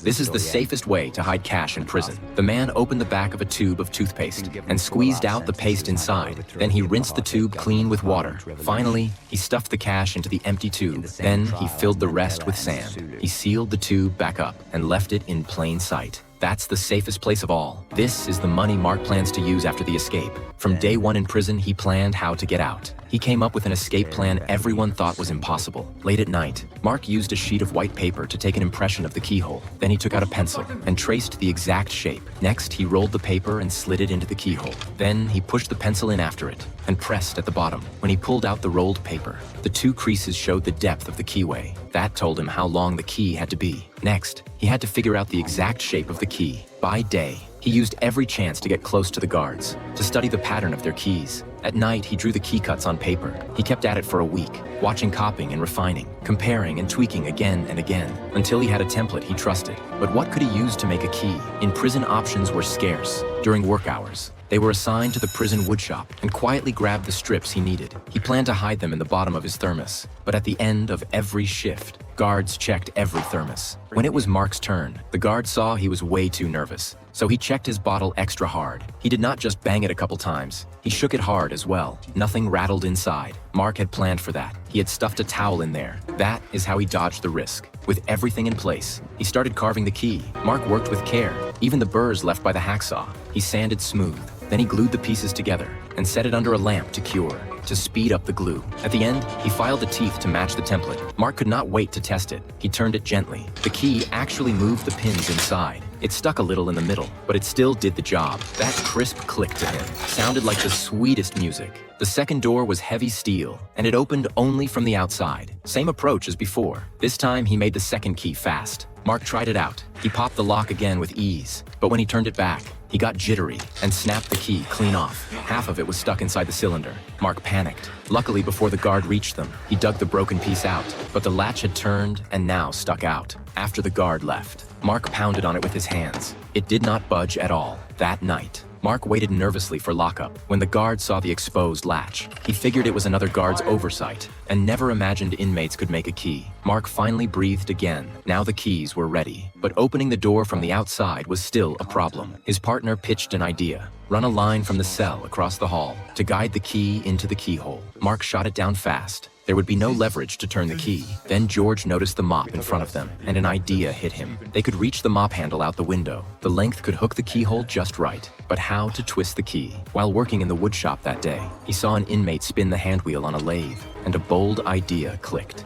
This is the safest way to hide cash in prison. The man opened the back of a tube of toothpaste and squeezed out the paste inside. Then he rinsed the tube clean with water. Finally, he stuffed the cash into the empty tube. Then he filled the rest with sand. He sealed the tube back up and left it in plain sight. That's the safest place of all. This is the money Mark plans to use after the escape. From day one in prison, he planned how to get out. He came up with an escape plan everyone thought was impossible. Late at night, Mark used a sheet of white paper to take an impression of the keyhole. Then he took out a pencil and traced the exact shape. Next, he rolled the paper and slid it into the keyhole. Then he pushed the pencil in after it and pressed at the bottom. When he pulled out the rolled paper, the two creases showed the depth of the keyway. That told him how long the key had to be. Next, he had to figure out the exact shape of the key. By day, he used every chance to get close to the guards, to study the pattern of their keys. At night, he drew the key cuts on paper. He kept at it for a week, watching copying and refining, comparing and tweaking again and again, until he had a template he trusted. But what could he use to make a key? In prison, options were scarce. During work hours, they were assigned to the prison woodshop and quietly grabbed the strips he needed. He planned to hide them in the bottom of his thermos. But at the end of every shift, guards checked every thermos. When it was Mark's turn, the guard saw he was way too nervous. So he checked his bottle extra hard. He did not just bang it a couple times. He shook it hard as well. Nothing rattled inside. Mark had planned for that. He had stuffed a towel in there. That is how he dodged the risk. With everything in place, he started carving the key. Mark worked with care. Even the burrs left by the hacksaw, he sanded smooth. Then he glued the pieces together and set it under a lamp to cure, to speed up the glue. At the end, he filed the teeth to match the template. Mark could not wait to test it. He turned it gently. The key actually moved the pins inside. It stuck a little in the middle, but it still did the job. That crisp click to him sounded like the sweetest music. The second door was heavy steel, and it opened only from the outside. Same approach as before. This time, he made the second key fast. Mark tried it out. He popped the lock again with ease, but when he turned it back, he got jittery and snapped the key clean off. Half of it was stuck inside the cylinder. Mark panicked. Luckily, before the guard reached them, he dug the broken piece out, but the latch had turned and now stuck out. After the guard left, Mark pounded on it with his hands. It did not budge at all. That night, Mark waited nervously for lockup. When the guard saw the exposed latch, he figured it was another guard's oversight and never imagined inmates could make a key. Mark finally breathed again. Now the keys were ready. But opening the door from the outside was still a problem. His partner pitched an idea. Run a line from the cell across the hall to guide the key into the keyhole. Mark shot it down fast. There would be no leverage to turn the key. Then George noticed the mop in front of them, and an idea hit him. They could reach the mop handle out the window. The length could hook the keyhole just right. But how to twist the key? While working in the woodshop that day, he saw an inmate spin the handwheel on a lathe, and a bold idea clicked.